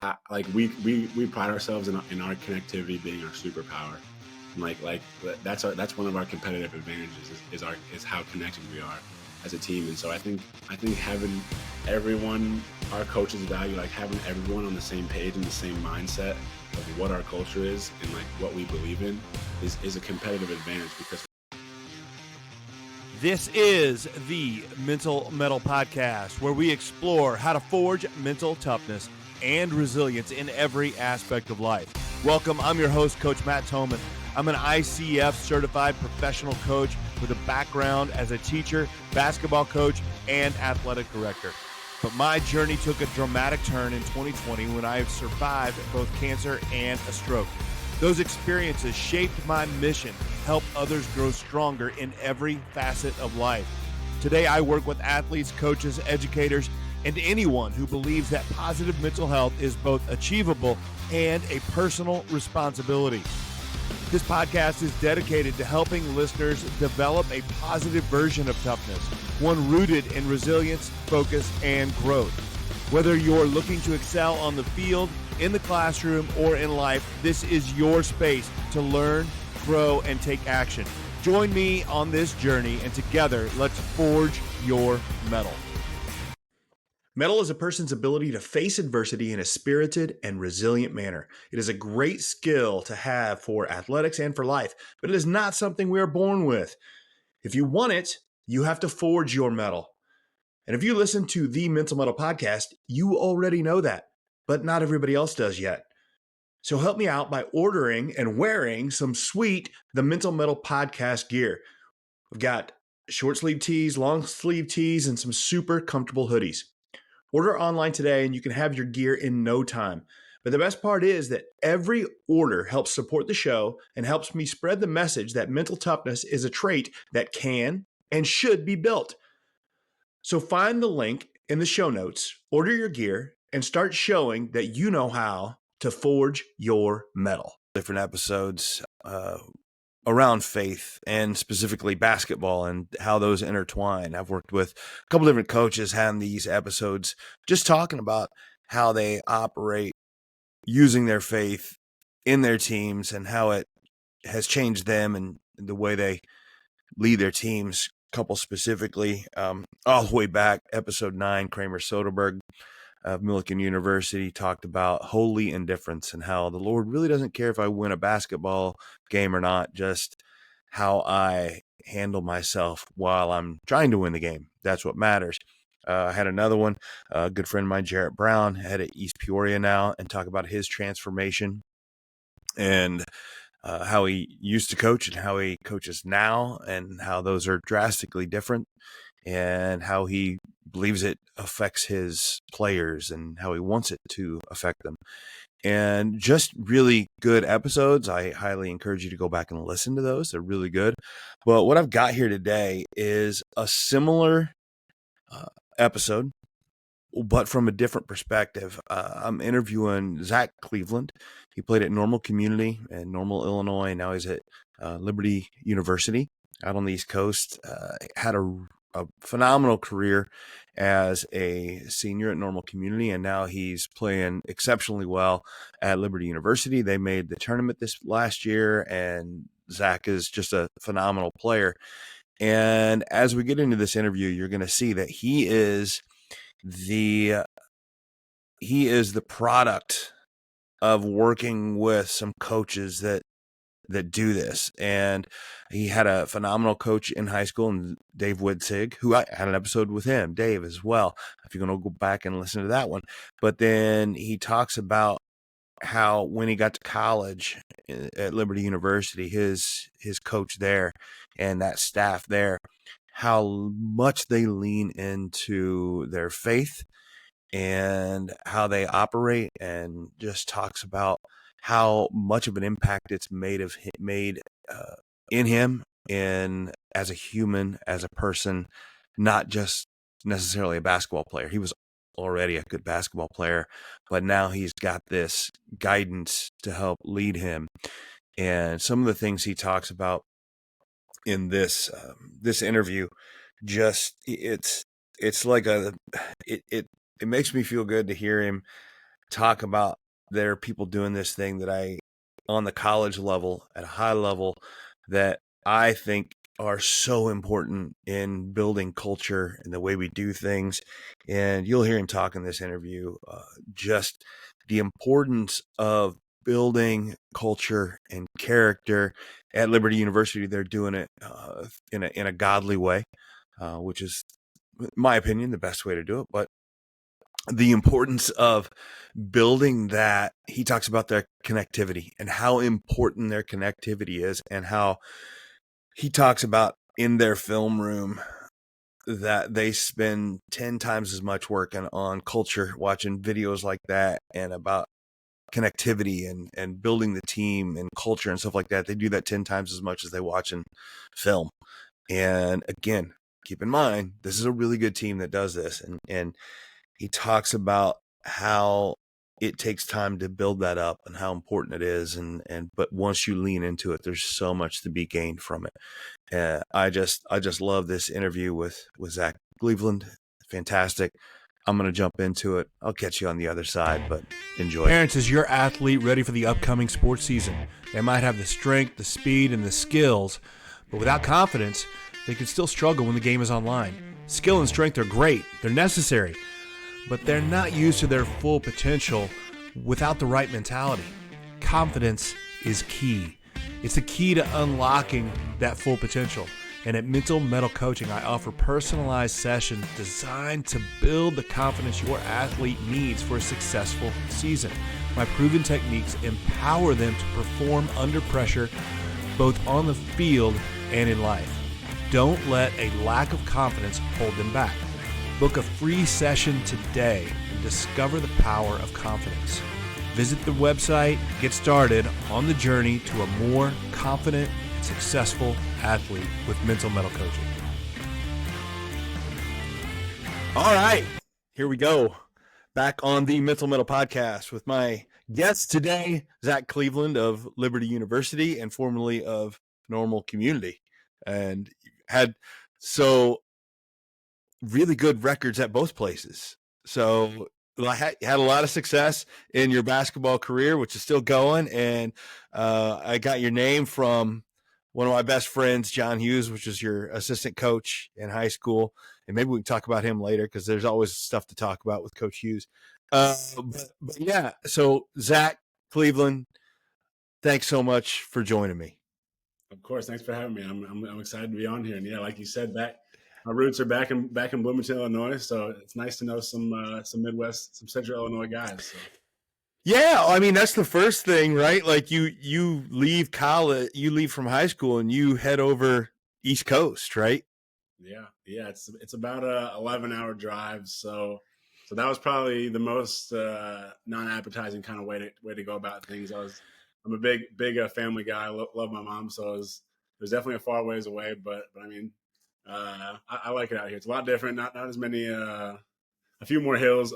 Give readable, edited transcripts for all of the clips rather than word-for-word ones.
like we pride ourselves in our connectivity being our superpower. And like that's one of our competitive advantages is how connected we are as a team. And so I think having everyone, our coaches value like having everyone on the same page and the same mindset of what our culture is and like what we believe in is a competitive advantage because This is the Mental Mettle Podcast, where we explore how to forge mental toughness and resilience in every aspect of life. Welcome, I'm your host, Coach Matt Thomann. I'm an ICF certified professional coach with a background as a teacher, basketball coach, and athletic director. But my journey took a dramatic turn in 2020 when I survived both cancer and a stroke. Those experiences shaped my mission, help others grow stronger in every facet of life. Today, I work with athletes, coaches, educators, and anyone who believes that positive mental health is both achievable and a personal responsibility. This podcast is dedicated to helping listeners develop a positive version of toughness, one rooted in resilience, focus, and growth. Whether you're looking to excel on the field, in the classroom, or in life, this is your space to learn, grow, and take action. Join me on this journey, and together, let's forge your mettle. Mettle is a person's ability to face adversity in a spirited and resilient manner. It is a great skill to have for athletics and for life, but it is not something we are born with. If you want it, you have to forge your mettle. And if you listen to the Mental Mettle Podcast, you already know that, but not everybody else does yet. So help me out by ordering and wearing some sweet The Mental Mettle Podcast gear. We've got short sleeve tees, long sleeve tees, and some super comfortable hoodies. Order online today and you can have your gear in no time. But the best part is that every order helps support the show and helps me spread the message that mental toughness is a trait that can and should be built. So find the link in the show notes, order your gear, and start showing that you know how to forge your mettle. Different episodes around faith and specifically basketball and how those intertwine. I've worked with a couple different coaches having these episodes just talking about how they operate using their faith in their teams and how it has changed them and the way they lead their teams. Couple specifically, all the way back, episode 9, Kramer Soderbergh of Millikan University talked about holy indifference and how the Lord really doesn't care if I win a basketball game or not, just how I handle myself while I'm trying to win the game. That's what matters. I had another one, a good friend of mine, Jarrett Brown, head at East Peoria now, and talk about his transformation and how he used to coach and how he coaches now and how those are drastically different and how he believes it affects his players and how he wants it to affect them. And just really good episodes. I highly encourage you to go back and listen to those. They're really good. But what I've got here today is a similar episode, but from a different perspective. I'm interviewing Zach Cleveland. He played at Normal Community in Normal, Illinois. And now he's at Liberty University out on the East Coast. Had a phenomenal career as a senior at Normal Community, and now he's playing exceptionally well at Liberty University. They made the tournament this last year, and Zach is just a phenomenal player. And as we get into this interview, you're going to see that he is the product of working with some coaches that do this. And he had a phenomenal coach in high school, and Dave Witzig, who I had an episode with him, Dave, as well, if you're going to go back and listen to that one. But then he talks about how when he got to college at Liberty University, his coach there and that staff there, how much they lean into their faith and how they operate, and just talks about how much of an impact it's made in him and as a human, as a person, not just necessarily a basketball player. He was already a good basketball player, but now he's got this guidance to help lead him. And some of the things he talks about in this interview, just it's like it makes me feel good to hear him talk about there are people doing this thing that on the college level, at a high level, that I think are so important in building culture and the way we do things. And you'll hear him talk in this interview, just the importance of building culture and character. At Liberty University, they're doing it in a godly way, which is, in my opinion, the best way to do it. But the importance of building that, he talks about their connectivity and how important their connectivity is, and how he talks about in their film room that they spend 10 times as much work on culture, watching videos like that, and about connectivity and building the team and culture and stuff like that. They do that 10 times as much as they watch in film. And again, keep in mind, this is a really good team that does this. And he talks about how it takes time to build that up and how important it is. But once you lean into it, there's so much to be gained from it. I just love this interview with Zach Cleveland. Fantastic. I'm going to jump into it. I'll catch you on the other side, but enjoy. Parents, is your athlete ready for the upcoming sports season? They might have the strength, the speed, and the skills, but without confidence, they could still struggle when the game is online. Skill and strength are great. They're necessary, but they're not used to their full potential without the right mentality. Confidence is key. It's the key to unlocking that full potential. And at Mental Mettle Coaching, I offer personalized sessions designed to build the confidence your athlete needs for a successful season. My proven techniques empower them to perform under pressure, both on the field and in life. Don't let a lack of confidence hold them back. Book a free session today and discover the power of confidence. Visit the website, get started on the journey to a more confident, successful athlete with Mental Mettle Coaching. All right, here we go. Back on the Mental Mettle Podcast with my guest today, Zach Cleveland of Liberty University and formerly of Normal Community, and had really good records at both places. So I had a lot of success in your basketball career, which is still going. And I got your name from one of my best friends, John Hughes, which is your assistant coach in high school. And maybe we can talk about him later because there's always stuff to talk about with Coach Hughes. But yeah, so Zach Cleveland, thanks so much for joining me. Of course, thanks for having me. I'm excited to be on here. And yeah, like you said, my roots are back in Bloomington, Illinois. So it's nice to know some Midwest, some Central Illinois guys. So. Yeah, I mean, that's the first thing, right? Like you leave college, you leave from high school and you head over East Coast, right? Yeah. It's about a 11-hour drive. So that was probably the most non-appetizing kind of way to go about things. I'm a big family guy. I love my mom, so it was definitely a far ways away. But I mean, I like it out here. It's a lot different. Not as many. A few more hills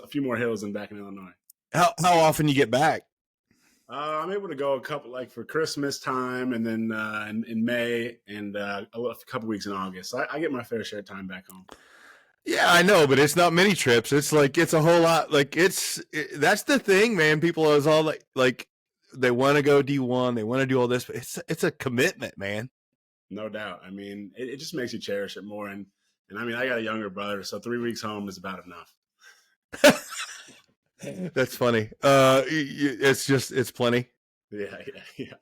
than back in Illinois. How often you get back? I'm able to go a couple, like for Christmas time, and then in May, and a couple weeks in August. So I get my fair share of time back home. Yeah, I know, but it's not many trips. It's like it's a whole lot. Like that's the thing, man. People is all like they want to go D1, they want to do all this, but it's a commitment, man. No doubt. I mean, it just makes you cherish it more. And I mean, I got a younger brother, so 3 weeks home is about enough. That's funny. It's plenty. Yeah.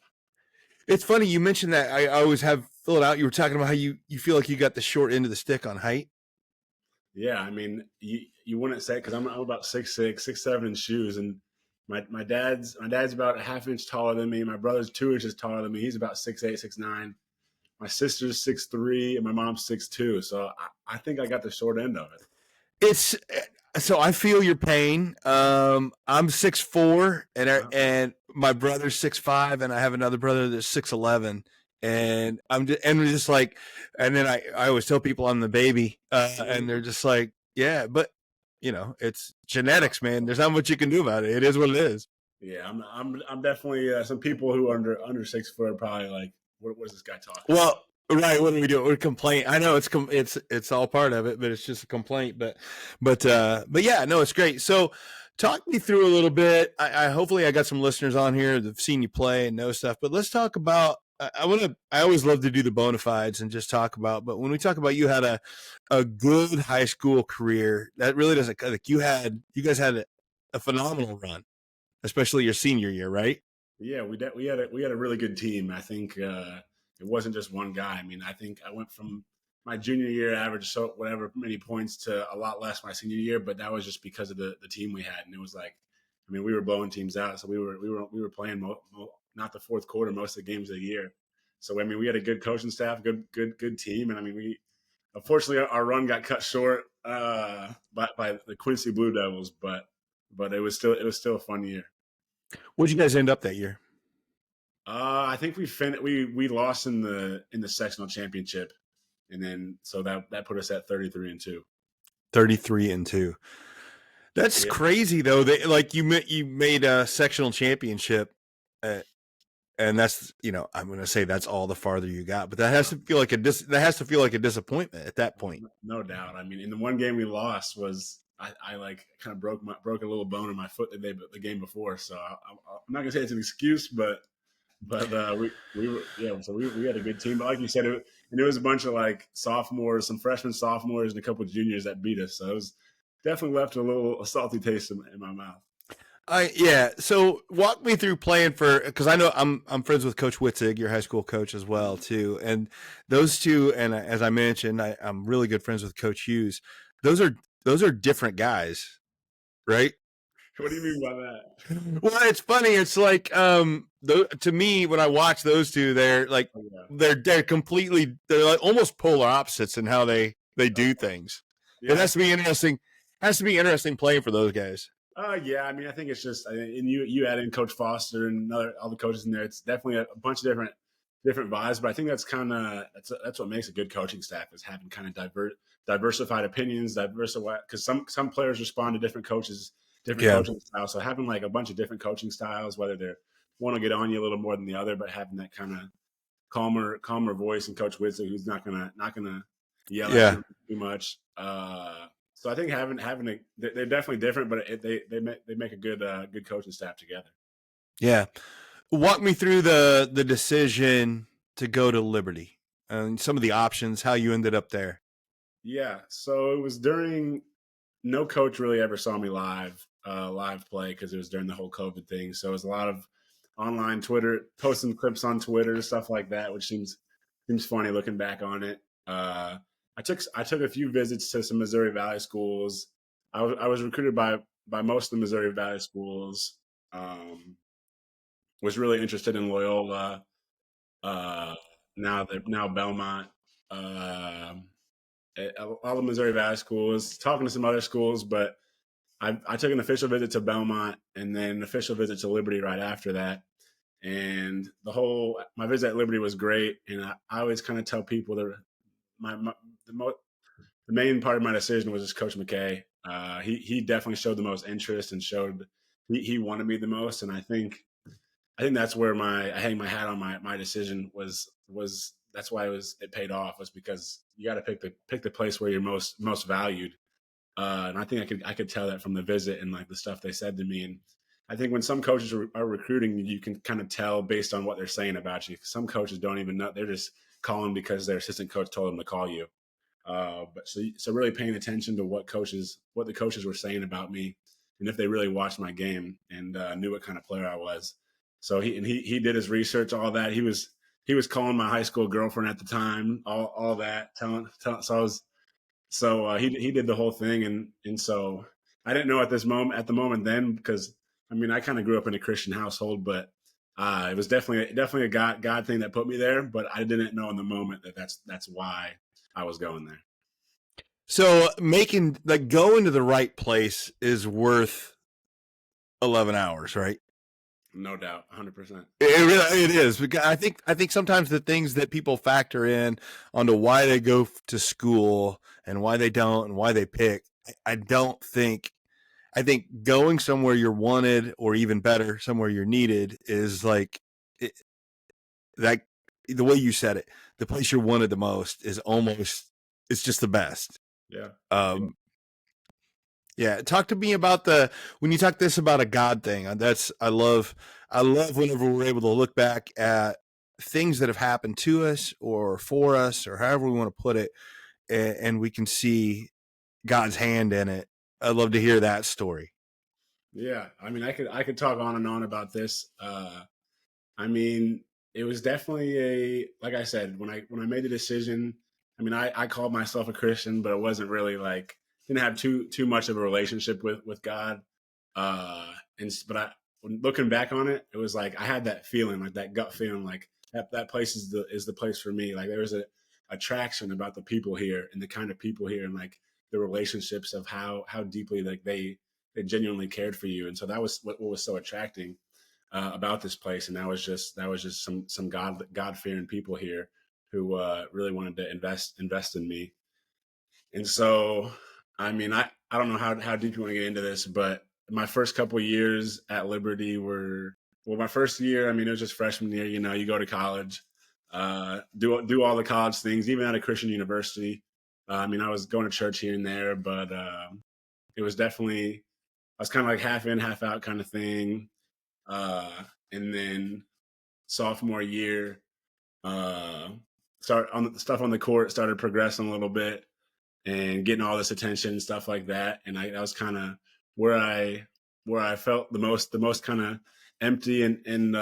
It's funny you mentioned that. I always have fill it out. You were talking about how you feel like you got the short end of the stick on height. Yeah, I mean, you wouldn't say, because I'm about 6'6", 6'7" in shoes, and my dad's about a half inch taller than me. My brother's 2 inches taller than me. He's about 6'8", 6'9". My sister's 6'3", and my mom's 6'2". So I think I got the short end of it. So I feel your pain. I'm 6'4", and my brother's 6'5", and I have another brother that's 6'11". And I'm just like, and then I always tell people I'm the baby, and they're just like, yeah, but you know, it's genetics, man. There's not much you can do about it. It is what it is. Yeah, I'm definitely some people who are under 6 foot are probably like, what is this guy talking? Well, right. What do we do? We complain. I know it's all part of it, but it's just a complaint. But yeah, no, it's great. So Talk me through a little bit. I hopefully I got some listeners on here that've seen you play and know stuff, but let's talk about. I always love to do the bona fides and just talk about. But when we talk about you had a good high school career, that really doesn't like you guys had a phenomenal run, especially your senior year, right? Yeah, we had a really good team. I think it wasn't just one guy. I mean, I think I went from my junior year average so whatever many points to a lot less my senior year, but that was just because of the team we had, and it was like, I mean, we were blowing teams out, so we were playing not the fourth quarter most of the games of the year. So I mean, we had a good coaching staff, good team, and I mean, we unfortunately our run got cut short by the Quincy Blue Devils, but it was still a fun year. Where'd you guys end up that year? I think we lost in the sectional championship, and then so that put us at 33-2. 33-2. That's crazy though. That like you made a sectional championship, and that's I'm going to say that's all the farther you got, but that has to feel like a disappointment at that point. No doubt. I mean, in the one game we lost was I like kind of broke a little bone in my foot the game before, so I'm not going to say it's an excuse, but we were so we had a good team, but like you said, it was a bunch of like sophomores, some freshmen, sophomores, and a couple of juniors that beat us. So it was definitely left a salty taste in my mouth. So walk me through playing because I know I'm friends with Coach Witzig, your high school coach as well too, and those two, and as I mentioned, I'm really good friends with Coach Hughes. Those are different guys, right? What do you mean by that? Well, it's funny. It's like to me when I watch those two, they're like they're completely they're like almost polar opposites in how they do things. Yeah. It has to be interesting. Has to be interesting playing for those guys. Yeah, I mean, I think it's just, and you add in Coach Foster and all the coaches in there. It's definitely a bunch of different vibes, but I think that's kind of that's what makes a good coaching staff is having kind of diversified opinions, because some players respond to different coaches. Different coaching styles. So having like a bunch of different coaching styles, whether they want to get on you a little more than the other, but having that kind of calmer voice and Coach Witzig who's not gonna yell at you too much. So I think they're definitely different, but they make a good coaching staff together. Yeah, walk me through the decision to go to Liberty and some of the options, how you ended up there. Yeah, so it was during. No coach really ever saw me live play because it was during the whole COVID thing. So it was a lot of online Twitter, posting clips on Twitter, stuff like that, which seems funny looking back on it. I took a few visits to some Missouri Valley schools. I was recruited by most of the Missouri Valley schools. Was really interested in Loyola. Now Belmont. All the Missouri Valley schools, talking to some other schools, but I took an official visit to Belmont and then an official visit to Liberty right after that. And my visit at Liberty was great. And I always kind of tell people that the main part of my decision was just Coach McKay. He definitely showed the most interest and showed he wanted me the most. And I think that's where I hang my hat on my decision was that's why it paid off, was because you got to pick the place where you're most valued. And I think I could tell that from the visit and like the stuff they said to me. And I think when some coaches are recruiting, you can kind of tell based on what they're saying about you. Some coaches don't even know; they're just calling because their assistant coach told them to call you. But so really paying attention to what the coaches were saying about me, and if they really watched my game and knew what kind of player I was. So he did his research, all that. He was calling my high school girlfriend at the time, all that, telling. So he did the whole thing, and so I didn't know at the moment then, because I mean I kind of grew up in a Christian household, but it was definitely a God thing that put me there. But I didn't know in the moment that's why I was going there. So going to the right place is worth 11 hours, right? No doubt, 100%. It is. Because I think sometimes the things that people factor in onto why they go to school and why they don't and why they pick, I think going somewhere you're wanted, or even better, somewhere you're needed, is like the way you said it. The place you're wanted the most is it's just the best. Yeah. Yeah, talk to me about when you talk this about a God thing. I love whenever we're able to look back at things that have happened to us or for us or however we want to put it, and we can see God's hand in it. I'd love to hear that story. Yeah, I mean, I could talk on and on about this. I mean, it was definitely like I said, when I made the decision. I mean, I called myself a Christian, but it wasn't really like, didn't have too much of a relationship with God. But looking back on it, it was like I had that feeling, like that gut feeling, like that place is the place for me. Like there was a attraction about the people here and the kind of people here, and like the relationships of how deeply like they genuinely cared for you. And so that was what was so attracting about this place. And that was just some God fearing people here who really wanted to invest in me. And so, I mean, I don't know how deep you want to get into this, but my first couple of years at Liberty were, well, my first year, I mean, it was just freshman year. You know, you go to college, do all the college things, even at a Christian university. I mean, I was going to church here and there, but it was definitely, I was kind of like half in, half out kind of thing. And then sophomore year, uh, start on the stuff on the court started progressing a little bit and getting all this attention and stuff like that. And that was kind of where I felt the most kind of empty and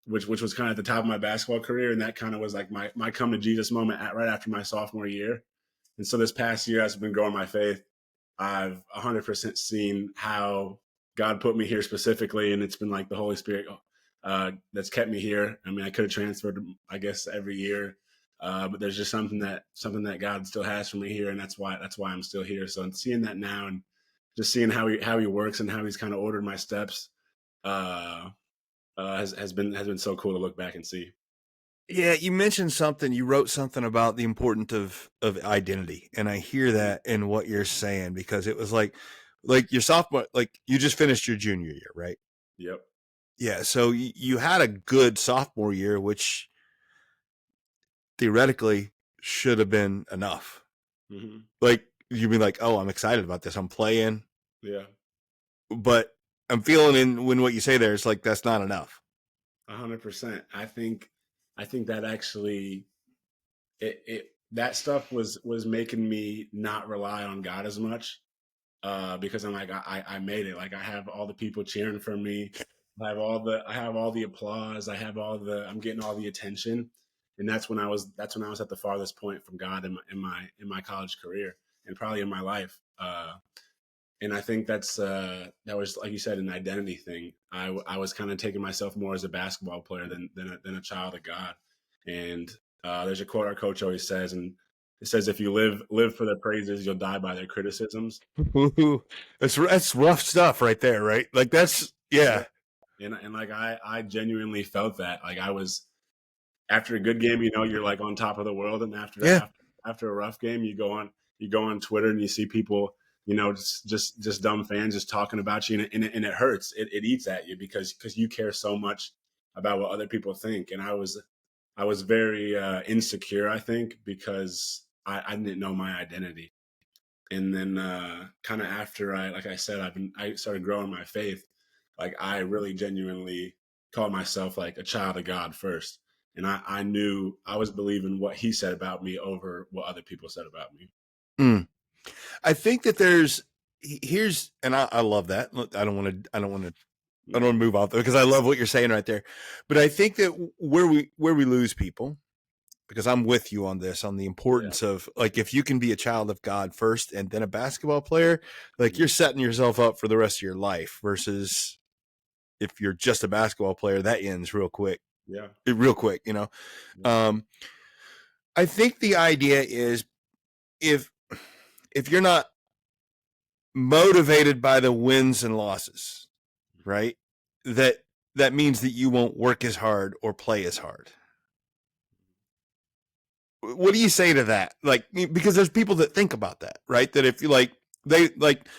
which was kind of at the top of my basketball career. And that kind of was like my come to Jesus moment right after my sophomore year. And so this past year, as I've been growing my faith, I've 100% seen how God put me here specifically, and it's been like the Holy Spirit that's kept me here. I mean, I could have transferred, I guess, every year, but there's just something that God still has for me here, and that's why I'm still here. So seeing that now, and just seeing how he works and how he's kind of ordered my steps, has been so cool to look back and see. Yeah, you mentioned something. You wrote something about the importance of identity, and I hear that in what you're saying, because it was like your sophomore, like you just finished your junior year, right? Yep. Yeah, so you had a good sophomore year, which theoretically should have been enough. Mm-hmm. Like you'd be like, "Oh, I'm excited about this. I'm playing," Yeah. but I'm feeling in when what you say there is like that's not enough. 100%. I think that actually it that stuff was making me not rely on God as much, because I'm like I made it. Like I have all the people cheering for me. I have all the applause. I'm getting all the attention, and that's when I was at the farthest point from God in my college career, and probably in my life. And I think that was, like you said, an identity thing. I was kind of taking myself more as a basketball player than a child of God. And there's a quote our coach always says, and it says, "If you live for their praises, you'll die by their criticisms." That's rough stuff right there, right? Like that's yeah. And like I genuinely felt that. Like I was, after a good game, you know, you're like on top of the world, and after a rough game, you go on Twitter and you see people, you know, just dumb fans just talking about you, and it hurts. It eats at you because you care so much about what other people think. And I was very insecure, I think, because I didn't know my identity. And then kind of after like I said, I started growing my faith. Like I really genuinely called myself like a child of God first. And I knew I was believing what he said about me over what other people said about me. Mm. I think that here's, and I love that. Look, I don't want to move off because I love what you're saying right there. But I think that where we lose people, because I'm with you on this, on the importance of like, if you can be a child of God first and then a basketball player, like you're setting yourself up for the rest of your life, versus if you're just a basketball player, that ends real quick. Yeah. Real quick, you know? Yeah. I think the idea is if you're not motivated by the wins and losses, right? That means that you won't work as hard or play as hard. What do you say to that? Like, because there's people that think about that, right? That if you like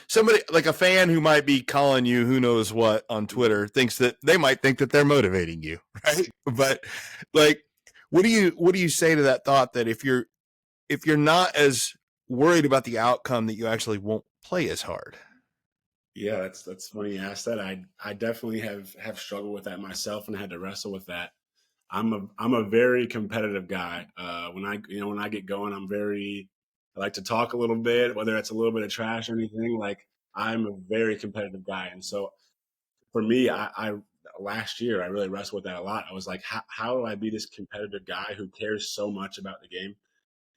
somebody like a fan who might be calling you who knows what on Twitter thinks that they might think that they're motivating you, right? But like, what do you say to that thought that if you're not as worried about the outcome that you actually won't play as hard? Yeah, that's funny you asked that. I definitely have struggled with that myself and had to wrestle with that. I'm a very competitive guy. When I get going, I like to talk a little bit, whether it's a little bit of trash or anything. Like I'm a very competitive guy, and so for me, I last year I really wrestled with that a lot. I was like, how do I be this competitive guy who cares so much about the game,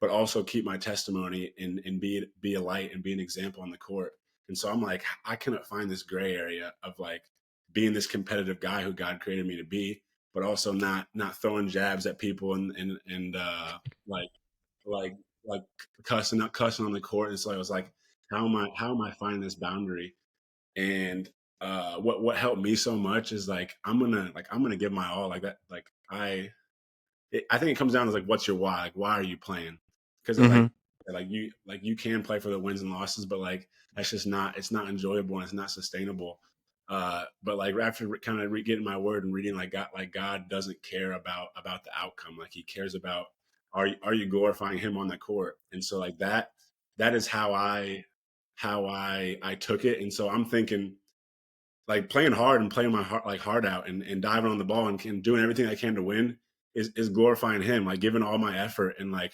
but also keep my testimony and be a light and be an example on the court. And so I'm like, I cannot find this gray area of like being this competitive guy who God created me to be, but also not throwing jabs at people and like like like cussing not cussing on the court. And so I was like, how am I finding this boundary? And what helped me so much is like I'm gonna give my all like that. Like I think it comes down to like, what's your why? Like, why are you playing? Because Mm-hmm. you can play for the wins and losses, but like that's just not it's not enjoyable and it's not sustainable. But like after kind of getting my word and reading God doesn't care about the outcome. Like He cares about are you glorifying Him on the court? And so like that is how I took it. And so I'm thinking like playing hard and playing my heart out and diving on the ball and doing everything I can to win is glorifying Him, like giving all my effort and like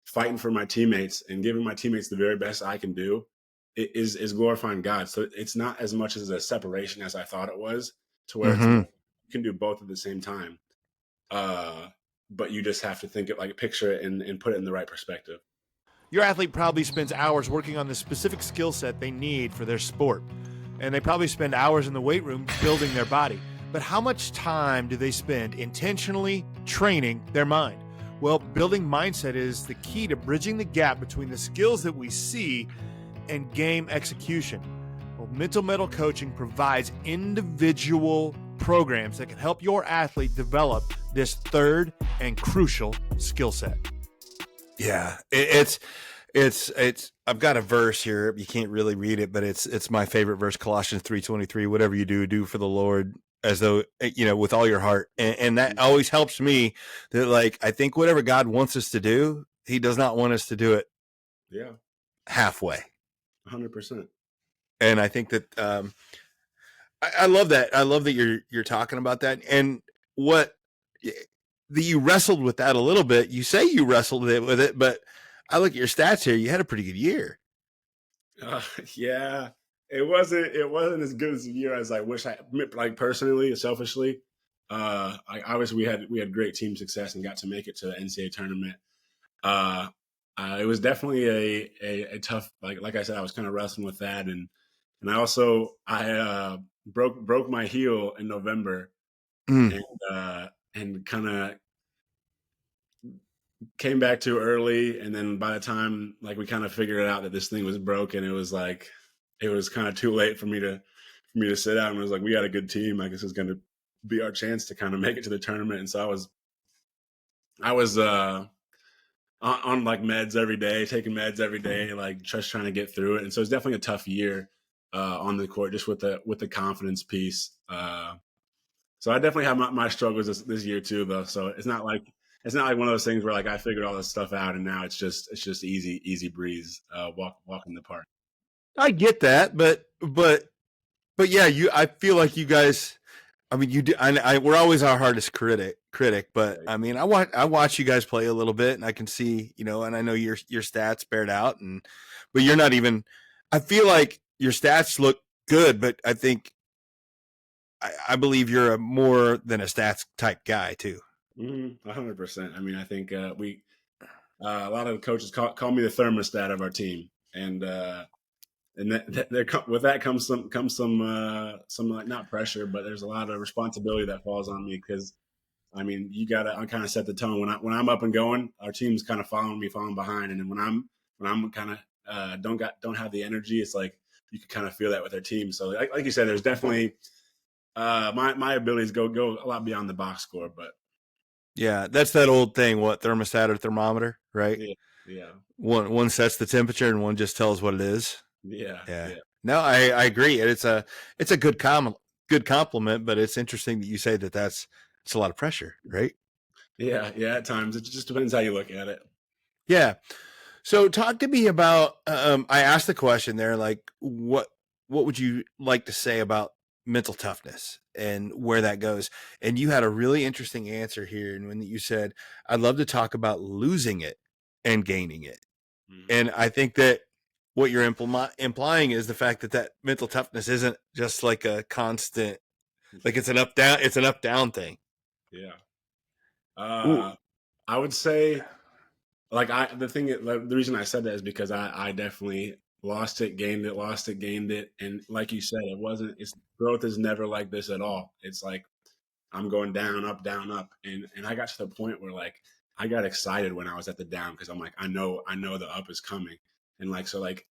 fighting for my teammates and giving my teammates the very best I can do is glorifying God. So it's not as much as a separation as I thought it was, to where it's Mm-hmm. more, you can do both at the same time. Uh, but you just have to think it like picture it and put it in the right perspective. Your athlete probably spends hours working on the specific skill set they need for their sport, and they probably spend hours in the weight room building their body. But how much time do they spend intentionally training their mind? Well, building mindset is the key to bridging the gap between the skills that we see and game execution. Well, Mental Mettle Coaching provides individual programs that can help your athlete develop this third and crucial skill set. Yeah, it's I've got a verse here. You can't really read it, but it's my favorite verse, Colossians 3:23. Whatever you do for the Lord as though, with all your heart. And that always helps me, that like, I think whatever God wants us to do, He does not want us to do it Yeah, halfway. 100%. And I think that I love that. I love that you're talking about that. And what that you wrestled with that a little bit. You say you wrestled with it, but I look at your stats here. You had a pretty good year. Yeah, it wasn't as good as a year as I wish I like personally, selfishly. Obviously we had great team success and got to make it to the NCAA tournament. Uh, it was definitely a tough, like I said, I was kind of wrestling with that, and I broke my heel in November, Mm. and kind of came back too early. And then by the time like we kind of figured it out that this thing was broken, it was kind of too late for me to sit out. And it was like, we got a good team. Like this is going to be our chance to kind of make it to the tournament. And so I was on like meds every day, taking meds every day, like just trying to get through it. And so it's definitely a tough year on the court, just with the confidence piece. So I definitely have my struggles this year too, though. So it's not like one of those things where like I figured all this stuff out and now it's just easy breeze, walk in the park. I get that, but yeah, I feel like you guys. I mean, you do. We're always our hardest critic, but Right. I mean, I watch you guys play a little bit, and I can see, and I know your stats bear it out, but you're not even. I feel like your stats look good, but I think I believe you're a more than a stats type guy too. 100%. I mean, I think a lot of the coaches call me the thermostat of our team, and with that comes some like not pressure, but there's a lot of responsibility that falls on me because I mean you gotta kind of set the tone when I'm up and going. Our team's kind of falling behind, and then when I'm kind of don't have the energy, it's like you can kind of feel that with our team. So like you said, there's definitely my abilities go a lot beyond the box score, but Yeah, that's that old thing. What, thermostat or thermometer, right? yeah, yeah, One sets the temperature, and one just tells what it is. yeah, Yeah. yeah. No, I agree. It's a good compliment, but it's interesting that you say that it's a lot of pressure, right? Yeah, yeah, at times. It just depends how you look at it. Yeah. So talk to me about, I asked the question there, like what would you like to say about mental toughness and where that goes? And you had a really interesting answer here. And when you said, I'd love to talk about losing it and gaining it. And I think that what you're implying is the fact that mental toughness isn't just like a constant, like it's an up down thing. Yeah. Ooh. I would say, like, the reason I said that is because I definitely lost it, gained it, lost it, gained it. And like you said, it's growth is never like this at all. It's like, I'm going down, up. And I got to the point where, like, I got excited when I was at the down, because I'm like, I know the up is coming. And like, so like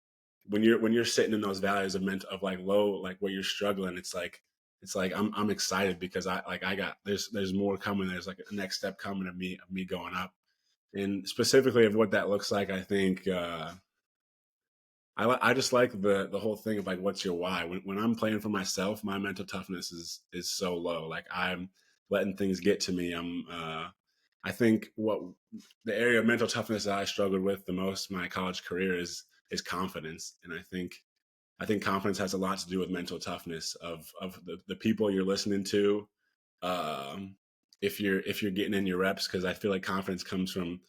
when you're sitting in those values of like low, like where you're struggling, it's like I'm excited because I got there's more coming. There's like a next step coming of me going up. And specifically of what that looks like, I think I just like the whole thing of like, what's your why? When I'm playing for myself, my mental toughness is so low. Like, I'm letting things get to me. I think what the area of mental toughness that I struggled with the most my college career is confidence. And I think confidence has a lot to do with mental toughness of the people you're listening to. Um, if you're getting in your reps, because I feel like confidence comes from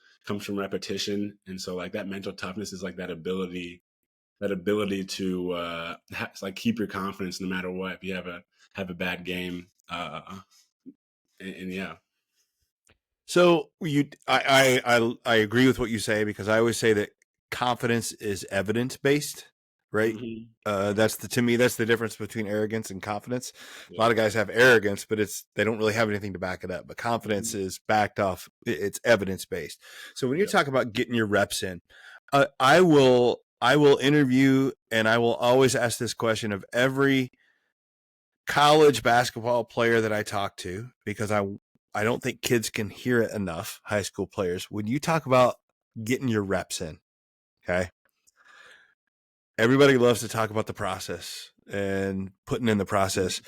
repetition. And so like that mental toughness is like that ability to like keep your confidence no matter what. If you have a bad game, and yeah. So I agree with what you say, because I always say that confidence is evidence based, right? Mm-hmm. To me, that's the difference between arrogance and confidence. Yeah. A lot of guys have arrogance, but they don't really have anything to back it up. But confidence Mm-hmm. is backed off. It's evidence based. So when you Yeah. talk about getting your reps in, I will interview, and I will always ask this question of every college basketball player that I talk to, because I don't think kids can hear it enough, high school players. When you talk about getting your reps in, okay? Everybody loves to talk about the process and putting in the process.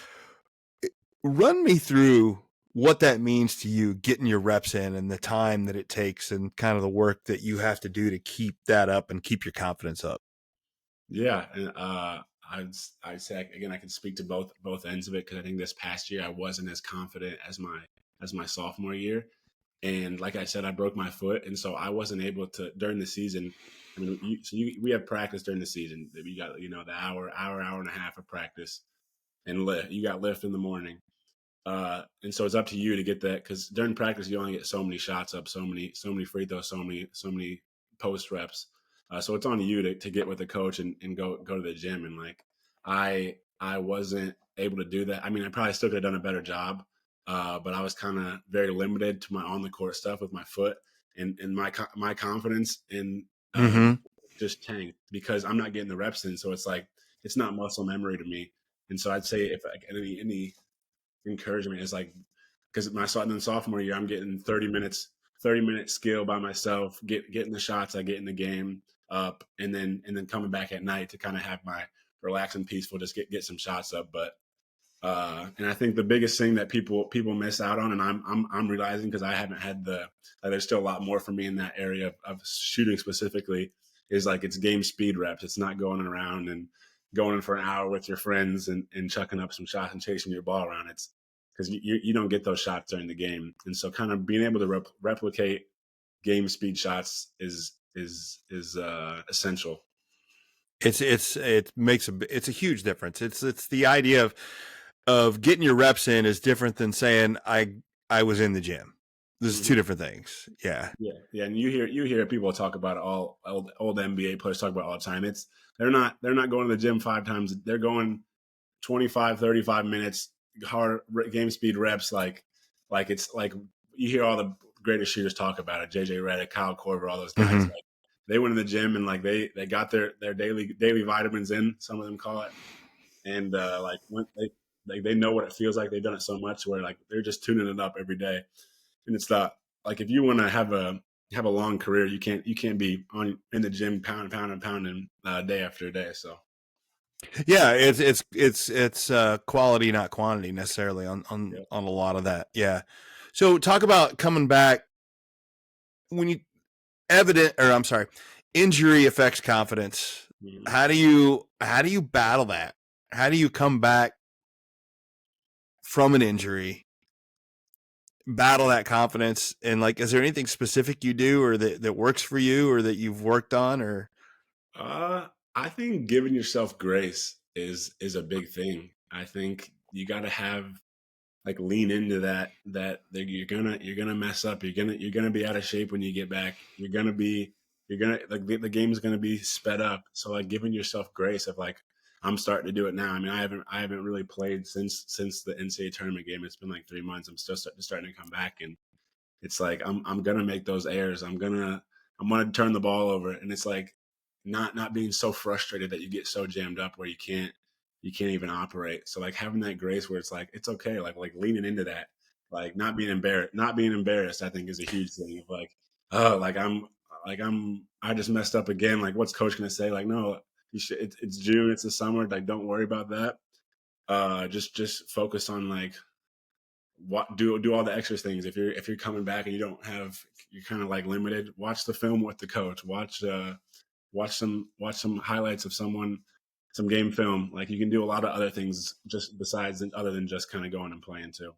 Run me through what that means to you, getting your reps in, and the time that it takes, and kind of the work that you have to do to keep that up and keep your confidence up. Yeah. And I'd say, again, I can speak to both ends of it, because I think this past year I wasn't as confident as my sophomore year. And like I said, I broke my foot, and so I wasn't able to during the season. I mean, we have practice during the season. We got the hour and a half of practice, and lift. You got lift in the morning, and so it's up to you to get that, because during practice you only get so many shots up, so many free throws, so many post reps. So it's on you to get with the coach and go to the gym. And like I wasn't able to do that. I mean, I probably still could have done a better job, but I was kind of very limited to my on the court stuff with my foot, and my confidence in just tanked because I'm not getting the reps in. So it's like it's not muscle memory to me. And so I'd say if like any encouragement is like, because then sophomore year I'm getting 30 minute skill by myself, getting the shots I get in the game up, and then coming back at night to kind of have my relax and peaceful, just get some shots up. But and I think the biggest thing that people miss out on, and I'm realizing, because I haven't had there's still a lot more for me in that area of shooting specifically, is like it's game speed reps. It's not going around and going in for an hour with your friends and chucking up some shots and chasing your ball around. It's because you don't get those shots during the game. And so kind of being able to replicate game speed shots is essential. It's a huge difference. It's the idea of getting your reps in is different than saying I was in the gym. There's two different things. Yeah. Yeah. And you hear people talk about it, all old NBA players talk about it all the time. They're not going to the gym 5 times. They're going 25, 35 minutes, hard game speed reps. Like it's like you hear all the greatest shooters talk about it. JJ Redick, Kyle Korver, all those guys. Like, they went in the gym and like they got their daily vitamins in. Some of them call it, and like when they know what it feels like. They've done it so much where like they're just tuning it up every day. And it's not like, if you want to have a long career, you can't be in the gym pounding day after day. So yeah, it's quality, not quantity necessarily on a lot of that. Yeah. So talk about coming back when you injury affects confidence. Mhm. How do you battle that? How do you come back from an injury, battle that confidence, and like, is there anything specific you do or that works for you or that you've worked on or? I think giving yourself grace is a big thing. I think you got to have like lean into that you're gonna mess up. You're gonna be out of shape when you get back. You're gonna like the game's gonna be sped up. So like giving yourself grace of like I'm starting to do it now. I mean I haven't really played since the NCAA tournament game. It's been like 3 months. I'm still starting to come back, and it's like I'm gonna make those errors. I'm gonna turn the ball over, and it's like not being so frustrated that you get so jammed up where you can't even operate. So like having that grace where it's like it's okay, like leaning into that, like not being embarrassed. I think is a huge thing of like, oh, I just messed up again. Like what's coach gonna say? Like no, you should. It's June. It's the summer. Like don't worry about that. Just focus on like what do all the extra things. If you're coming back and you're kind of like limited, watch the film with the coach. Watch some highlights of some game film. Like you can do a lot of other things just besides other than just kind of going and playing too.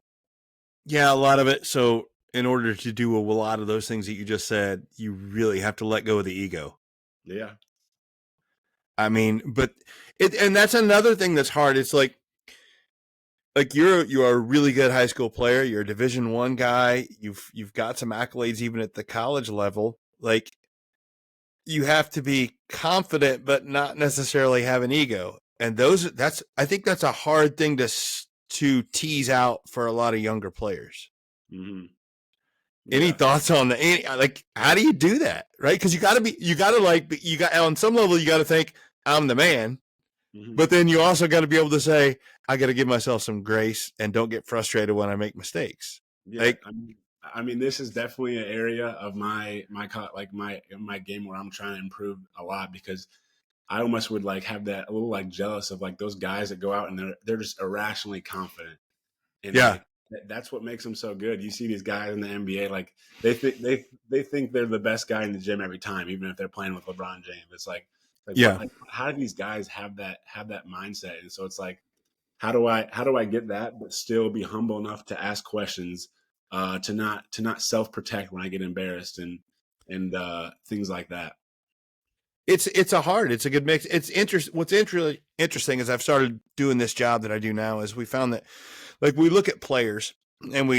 Yeah, a lot of it. So in order to do a lot of those things that you just said, you really have to let go of the ego. Yeah. I mean, but and that's another thing that's hard. It's like you are a really good high school player. You're a Division I guy. You've got some accolades even at the college level. Like you have to be confident, but not necessarily have an ego. And I think that's a hard thing to tease out for a lot of younger players. Mm-hmm. Any Yeah. thoughts on that? Like, how do you do that? Right? Because you got on some level, you got to think I'm the man, Mm-hmm. but then you also got to be able to say, I got to give myself some grace and don't get frustrated when I make mistakes. Yeah. Like, I mean, this is definitely an area of my game where I'm trying to improve a lot because I almost would like have that a little like jealous of like those guys that go out and they're just irrationally confident. And Yeah. like that's what makes them so good. You see these guys in the NBA, like they think they're the best guy in the gym every time, even if they're playing with LeBron James. It's like Yeah. what, like, how do these guys have that mindset? And so it's like, how do I get that, but still be humble enough to ask questions, to not self protect when I get embarrassed and things like that. it's a good mix. It's interesting. What's interesting is I've started doing this job that I do now is we found that like we look at players and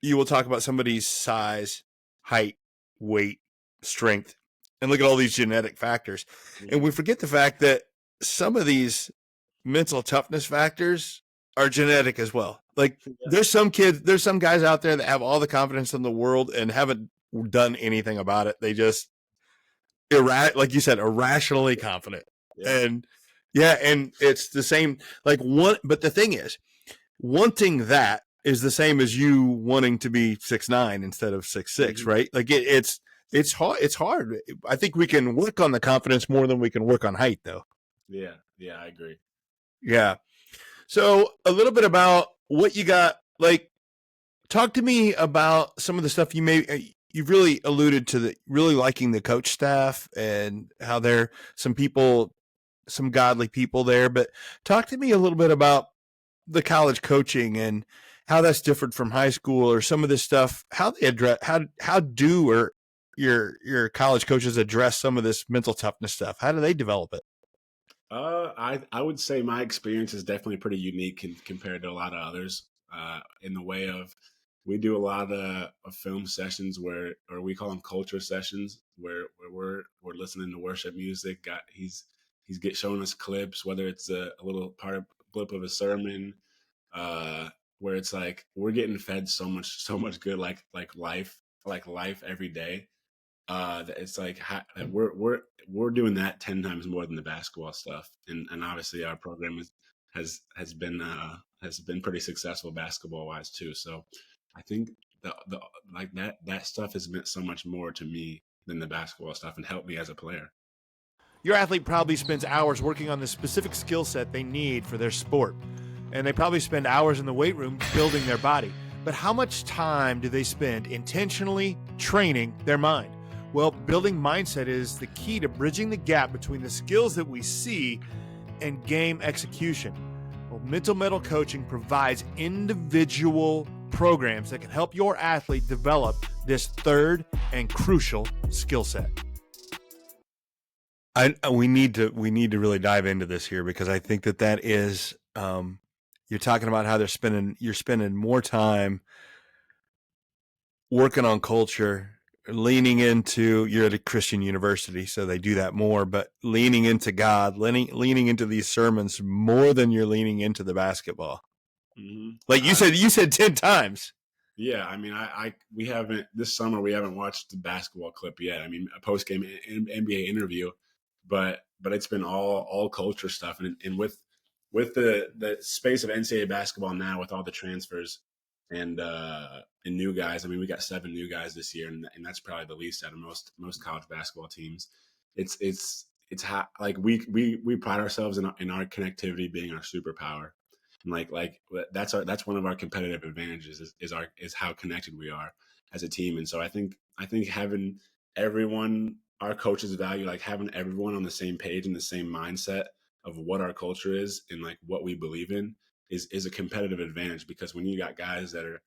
you will talk about somebody's size, height, weight, strength, and look at all these genetic factors. And we forget the fact that some of these mental toughness factors are genetic as well. Like there's some guys out there that have all the confidence in the world and haven't done anything about it. They just like you said, irrationally confident. Yeah. And and it's the same but the thing is, wanting that is the same as you wanting to be 6'9" instead of 6'6", Mhm. right? Like it's hard. I think we can work on the confidence more than we can work on height though. Yeah, I agree. Yeah. So a little bit about what you got, like talk to me about some of the stuff you've really alluded to really liking the coach staff and how they're some godly people there, but talk to me a little bit about the college coaching and how that's different from high school or some of this stuff, how they address, how do or your college coaches address some of this mental toughness stuff? How do they develop it? I would say my experience is definitely pretty unique compared to a lot of others. In the way of we do a lot of film sessions or we call them culture sessions, where we're listening to worship music. He's showing us clips, whether it's a little blip of a sermon, where it's like we're getting fed so much good like life every day. That it's like we're doing that 10 times more than the basketball stuff, and obviously our program has been pretty successful basketball wise too. So I think the like that stuff has meant so much more to me than the basketball stuff and helped me as a player. Your athlete probably spends hours working on the specific skill set they need for their sport, and they probably spend hours in the weight room building their body. But how much time do they spend intentionally training their mind? Well, building mindset is the key to bridging the gap between the skills that we see and game execution. Well, Mental Mettle Coaching provides individual programs that can help your athlete develop this third and crucial skill set. We need to really dive into this here, because I think that is you're talking about how you're spending more time working on culture, leaning into, you're at a Christian university, so they do that more, but leaning into God, leaning into these sermons more than you're leaning into the basketball. Mm-hmm. Like you said 10 times. Yeah, I mean, we haven't this summer. We haven't watched the basketball clip yet. I mean, a post game NBA interview, but it's been all culture stuff, and with the space of NCAA basketball now, with all the transfers and new guys. I mean, we got 7 new guys this year, and that's probably the least out of most college basketball teams. It's how, like, we pride ourselves in our connectivity being our superpower. And like that's one of our competitive advantages is how connected we are as a team. And so I think having everyone, our coaches value, like having everyone on the same page and the same mindset of what our culture is and like what we believe in is a competitive advantage, because when you got guys that are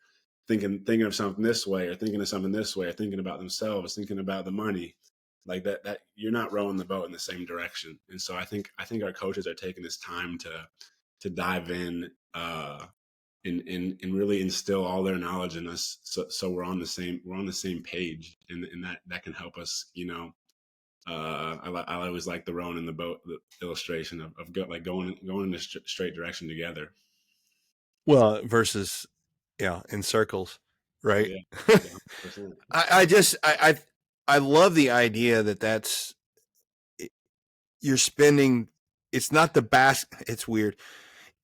thinking of something this way, or thinking of something this way, or thinking about themselves, thinking about the money, like that you're not rowing the boat in the same direction. And so I think our coaches are taking this time to dive in and really instill all their knowledge in us, so we're on the same page, and that can help us, I always like the rowing in the boat, the illustration of going in a straight direction together. Well, versus in circles, right? Yeah, yeah, 100%. I love the idea that's you're spending. It's not the it's weird.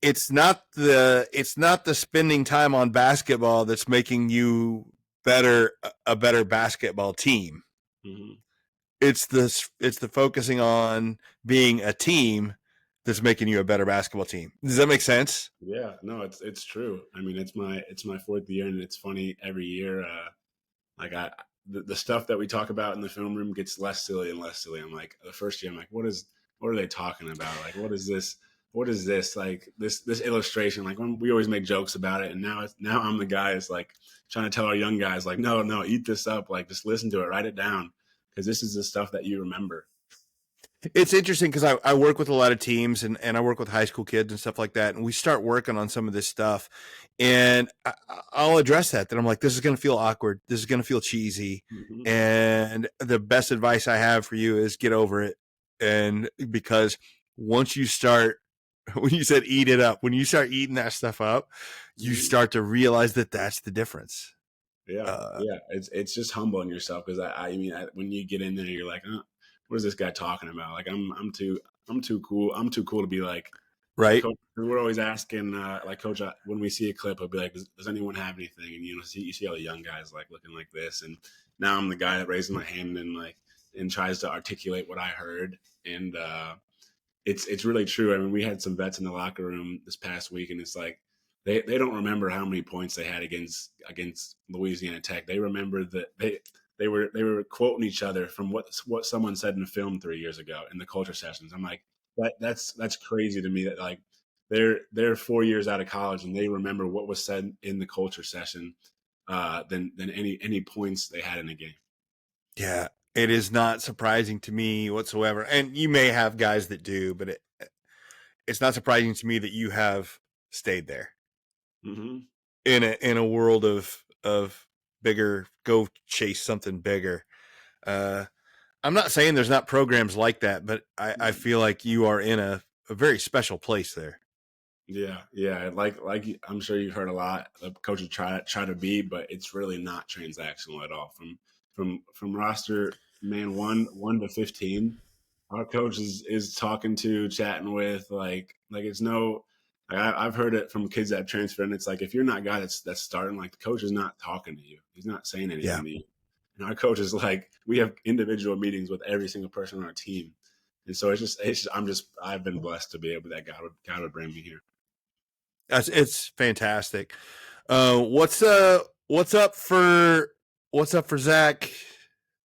It's not the spending time on basketball that's making you a better basketball team. Mm-hmm. It's the focusing on being a team that's making you a better basketball team. Does that make sense? Yeah, no, it's true. I mean, it's my 4th year, and it's funny every year. Like the stuff that we talk about in the film room gets less silly and less silly. I'm like, the first year, I'm like, what are they talking about? Like, what is this? What is this? Like this illustration? Like, when we always make jokes about it, and now I'm the guy that's like trying to tell our young guys, like, no, eat this up. Like, just listen to it, write it down, because this is the stuff that you remember. It's interesting because I work with a lot of teams, and I work with high school kids and stuff like that. And we start working on some of this stuff, and I'll address that I'm like, this is going to feel awkward. This is going to feel cheesy. Mm-hmm. And the best advice I have for you is get over it. And because once you start, when you said eat it up, when you start eating that stuff up, you start to realize that that's the difference. Yeah. It's just humbling yourself, because I mean, when you get in there, you're like, what is this guy talking about? Like, I'm too cool. I'm too cool to be like, right. Coach, we're always asking, like, Coach, when we see a clip, I'll be like, does anyone have anything? And you see all the young guys like looking like this, and now I'm the guy that raises my hand and tries to articulate what I heard, and it's really true. I mean, we had some vets in the locker room this past week, and it's like they don't remember how many points they had against Louisiana Tech. They remember that they were quoting each other from what someone said in a film 3 years ago in the culture sessions. I'm like, that's crazy to me, that like they're 4 years out of college and they remember what was said in the culture session than any points they had in a game. Yeah, it is not surprising to me whatsoever. And you may have guys that do, but it's not surprising to me that you have stayed there. Mm-hmm. In a world of bigger, go chase something bigger. I'm not saying there's not programs like that, but I feel like you are in a very special place there. Yeah. Like I'm sure you've heard a lot of coaches try to be, but it's really not transactional at all. From roster man 1 to 15, our coach is talking to, chatting with, like it's no. I've heard it from kids that have transferred, and it's like, if you're not a guy that's starting, like, the coach is not talking to you. He's not saying anything to you. And our coach is like, we have individual meetings with every single person on our team. And so I've been blessed to be able, that God would bring me here. It's fantastic. What's up for Zach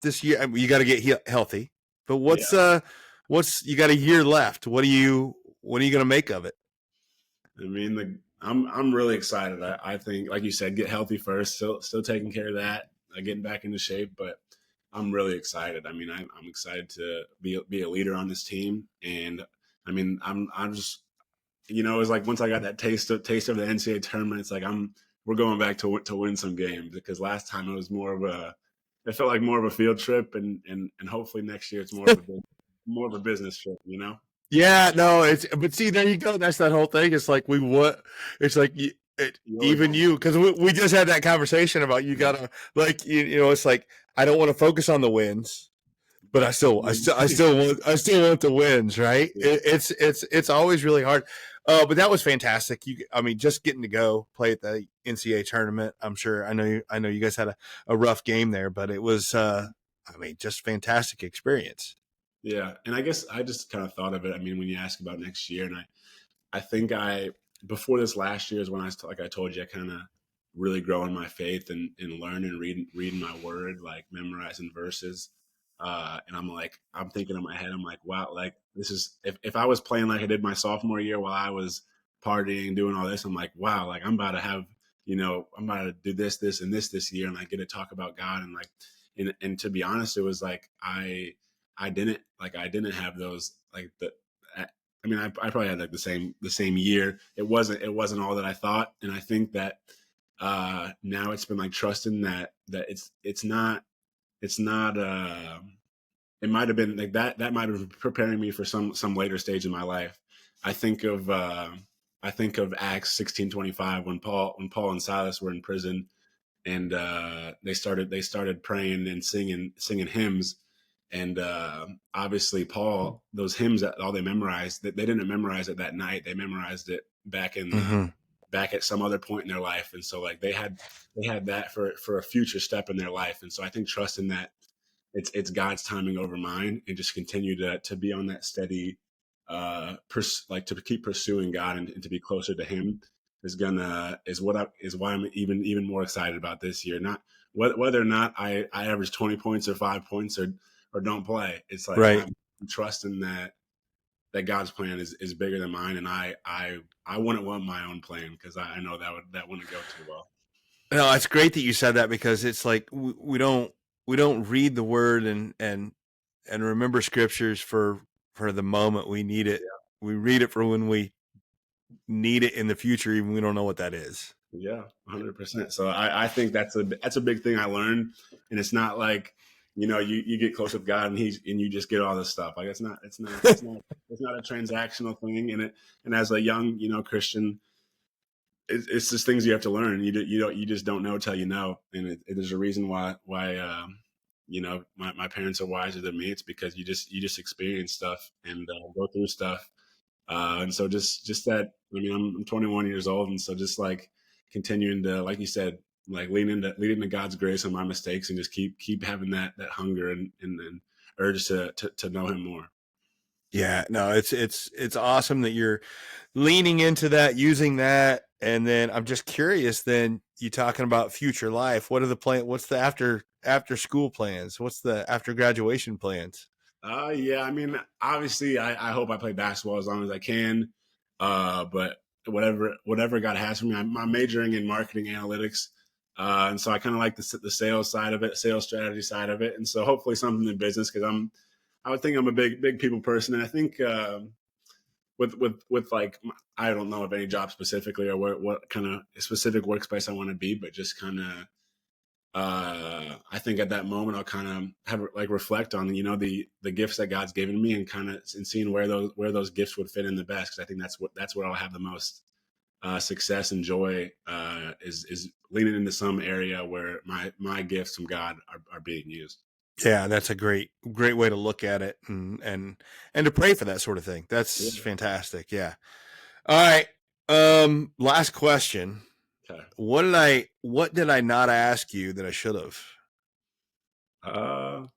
this year? I mean, you got to get healthy, but Yeah. what's you got a year left? What are you going to make of it? I mean, I'm really excited. I think, like you said, get healthy first. Still taking care of that, getting back into shape. But I'm really excited. I mean, I'm excited to be a leader on this team. And I mean, I'm just, it's like once I got that taste of the NCAA tournament, it's like we're going back to win some games, because last time it was it felt like more of a field trip, and hopefully next year it's more of a business trip. Yeah, no, but see, there you go. That's that whole thing. It's like it's like You always even want. you, because we just had that conversation about you gotta like it's like I don't want to focus on the wins, but I still want the wins, right? Yeah. It's always really hard. But that was fantastic. I mean, just getting to go play at the NCAA tournament. I'm sure. I know you guys had a rough game there, but it was. I mean, just fantastic experience. Yeah, and I guess I just kind of thought of it. I mean, when you ask about next year, and I think before this last year is when like I told you, I kind of really growing my faith and learning, reading my word, like memorizing verses. And I'm thinking in my head, I'm like, wow, like this is, if I was playing like I did my sophomore year while I was partying, doing all this, I'm like, wow, like I'm about to have, I'm about to do this, and this year. And I get to talk about God. And like, and to be honest, it was like, I didn't have those, like I mean, I probably had like the same year. It wasn't all that I thought, and I think that now it's been like trusting that it's not. It might have been like that. That might have been preparing me for some later stage in my life. I think of Acts 16:25 when Paul and Silas were in prison, and they started praying and singing hymns. And obviously Paul, those hymns, that all they memorized, that they didn't memorize it that night, they memorized it Mm-hmm. back at some other point in their life. And so like they had that for a future step in their life. And so I think trusting that it's God's timing over mine, and just continue to be on that steady, like to keep pursuing God, and to be closer to Him, is why I'm even more excited about this year. Not whether or not I average 20 points or 5 points, or don't play. It's like Right. I'm trusting that God's plan is bigger than mine, and I wouldn't want my own plan, because I know that wouldn't go too well. No, it's great that you said that, because it's like we don't read the word and remember scriptures for the moment we need it. We read it for when we need it in the future, even we don't know what that is. Yeah, 100%. So I think that's a big thing I learned, and it's not like, you get close with God, and you just get all this stuff. Like it's not a transactional thing. And as a young Christian, it's just things you have to learn. You just don't know till you know. And there's a reason why my parents are wiser than me. It's because you just experience stuff, and go through stuff. And so just that, I mean, I'm 21 years old. And so just like continuing to, like you said, like lean into God's grace on my mistakes, and just keep having that hunger and urge to know Him more. Yeah, no, it's awesome that you're leaning into that, using that. And then I'm just curious, then you talking about future life. What are the what's the after school plans? What's the after graduation plans? Yeah, I mean, obviously, I hope I play basketball as long as I can. But whatever God has for me, I'm majoring in marketing analytics, and so I kind of like the sales side of it, sales strategy side of it, and so hopefully something in business, because I would think I'm a big people person, and I think with like, I don't know of any job specifically, or what kind of specific workspace I want to be, but just kind of, I think at that moment I'll kind of have like reflect on the gifts that God's given me, and kind of and seeing where those gifts would fit in the best, because I think that's where I'll have the most success and joy, is leaning into some area where my gifts from God are being used. Yeah, that's a great way to look at it, and to pray for that sort of thing. Yeah. That's fantastic. Yeah. All right. Last question. Okay. What did I not ask you that I should have? I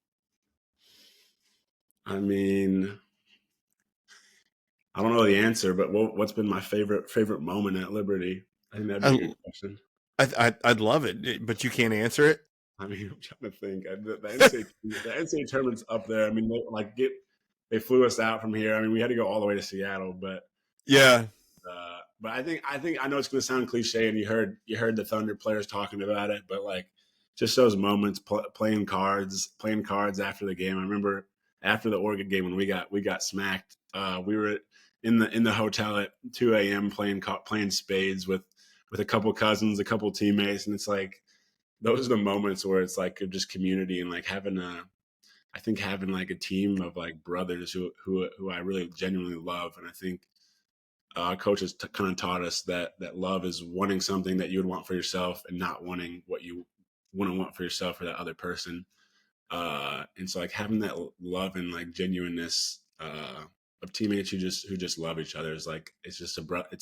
mean, I don't know the answer, but what's been my favorite moment at Liberty? I think that'd be a I, good question. I'd love it, but you can't answer it. I mean, I'm trying to think. The NCAA tournament's up there. I mean, they flew us out from here. I mean, we had to go all the way to Seattle, Yeah. but I know it's going to sound cliche, and you heard the Thunder players talking about it, but like just those moments playing cards after the game. I remember after the Oregon game when we got smacked. We were in the hotel at 2 a.m. playing spades with a couple cousins, a couple teammates, and it's like those are the moments where it's like just community and like having like a team of like brothers who I really genuinely love. And I think our coaches kind of taught us that love is wanting something that you would want for yourself and not wanting what you wouldn't want for yourself or that other person. And so like having that love and like genuineness of teammates who just love each other is like it's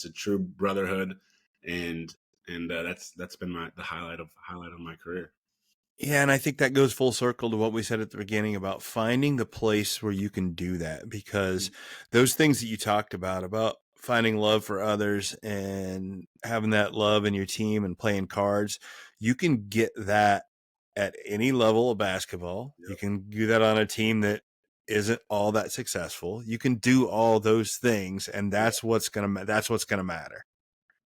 a true brotherhood, and that's been the highlight of my career. Yeah, and I think that goes full circle to what we said at the beginning about finding the place where you can do that, because those things that you talked about finding love for others and having that love in your team and playing cards, you can get that at any level of basketball. Yep. You can do that on a team that isn't all that successful. You can do all those things, and that's what's gonna matter.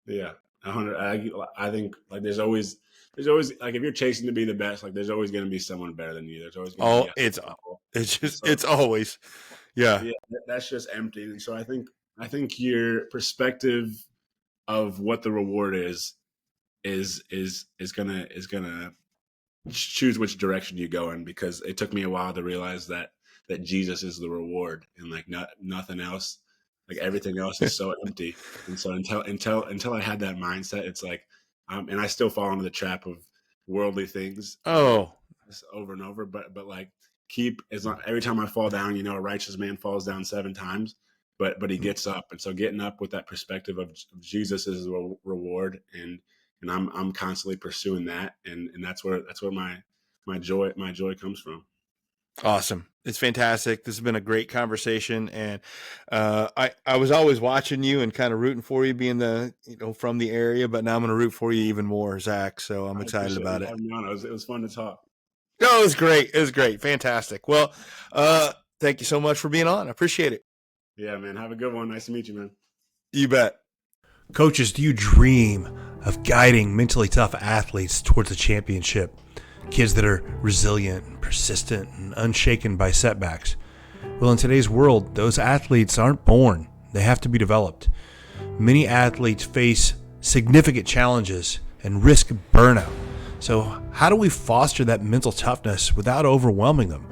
Yeah, 100. I think like there's always like if you're chasing to be the best, like there's always going to be someone better than you. There's always going to be It's always yeah. That's just empty. And so I think your perspective of what the reward is gonna choose which direction you go in, because it took me a while to realize that Jesus is the reward, and like nothing else, like everything else is so empty. And so until I had that mindset, it's like and I still fall into the trap of worldly things over and over, but like every time I fall down, a righteous man falls down 7 times, but he gets up. And so getting up with that perspective of Jesus is a reward, and I'm constantly pursuing that, and that's where my joy comes from. Awesome. It's fantastic. This has been a great conversation. And I was always watching you and kind of rooting for you, being from the area, but now I'm going to root for you even more, Zach. So I'm excited about it. It was fun to talk. No, it was great. It was great. Fantastic. Well, thank you so much for being on. I appreciate it. Yeah, man. Have a good one. Nice to meet you, man. You bet. Coaches, do you dream of guiding mentally tough athletes towards a championship? Kids that are resilient, persistent, and unshaken by setbacks. Well, in today's world, those athletes aren't born. They have to be developed. Many athletes face significant challenges and risk burnout. So how do we foster that mental toughness without overwhelming them?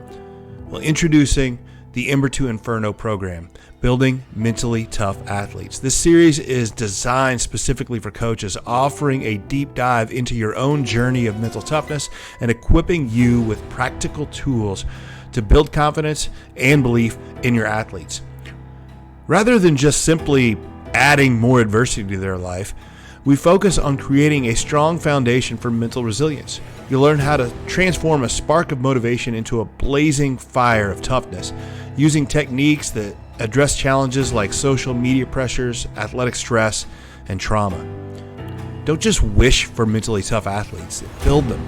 Well, introducing the Ember to Inferno program, Building Mentally Tough Athletes. This series is designed specifically for coaches, offering a deep dive into your own journey of mental toughness and equipping you with practical tools to build confidence and belief in your athletes. Rather than just simply adding more adversity to their life, we focus on creating a strong foundation for mental resilience. You'll learn how to transform a spark of motivation into a blazing fire of toughness, using techniques that address challenges like social media pressures, athletic stress, and trauma. Don't just wish for mentally tough athletes, build them.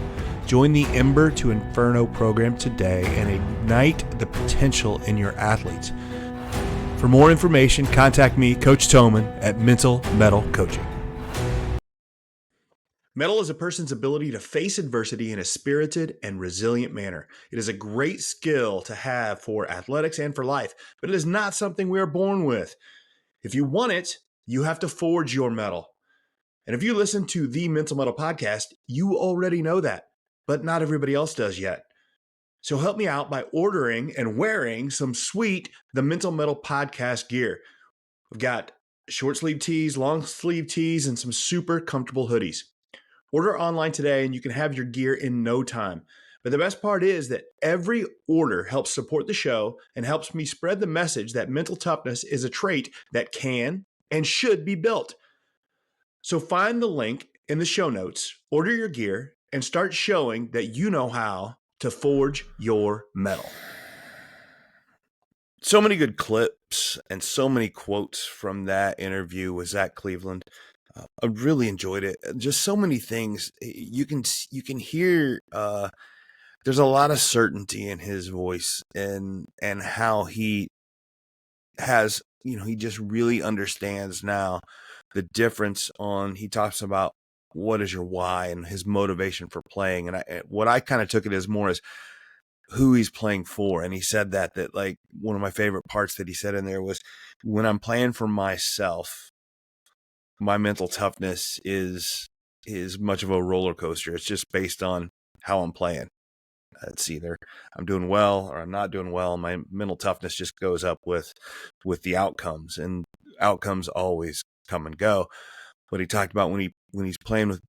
Join the Ember to Inferno program today and ignite the potential in your athletes. For more information, contact me, Coach Thomann, at Mental Mettle Coaching. Mettle is a person's ability to face adversity in a spirited and resilient manner. It is a great skill to have for athletics and for life, but it is not something we are born with. If you want it, you have to forge your mettle. And if you listen to the Mental Mettle Podcast, you already know that, but not everybody else does yet. So help me out by ordering and wearing some sweet The Mental Mettle Podcast gear. We've got short sleeve tees, long sleeve tees, and some super comfortable hoodies. Order online today and you can have your gear in no time. But the best part is that every order helps support the show and helps me spread the message that mental toughness is a trait that can and should be built. So find the link in the show notes, order your gear, and start showing that you know how to forge your mettle. So many good clips and so many quotes from that interview with Zach Cleveland. I really enjoyed it. Just so many things you can hear. There's a lot of certainty in his voice and how he has, he just really understands now the difference on. He talks about what is your why and his motivation for playing, and what I kind of took it as more as who he's playing for. And he said that like one of my favorite parts that he said in there was, when I'm playing for myself, my mental toughness is much of a roller coaster. It's just based on how I'm playing. It's either I'm doing well or I'm not doing well. My mental toughness just goes up with the outcomes, and outcomes always come and go. But he talked about when he's playing with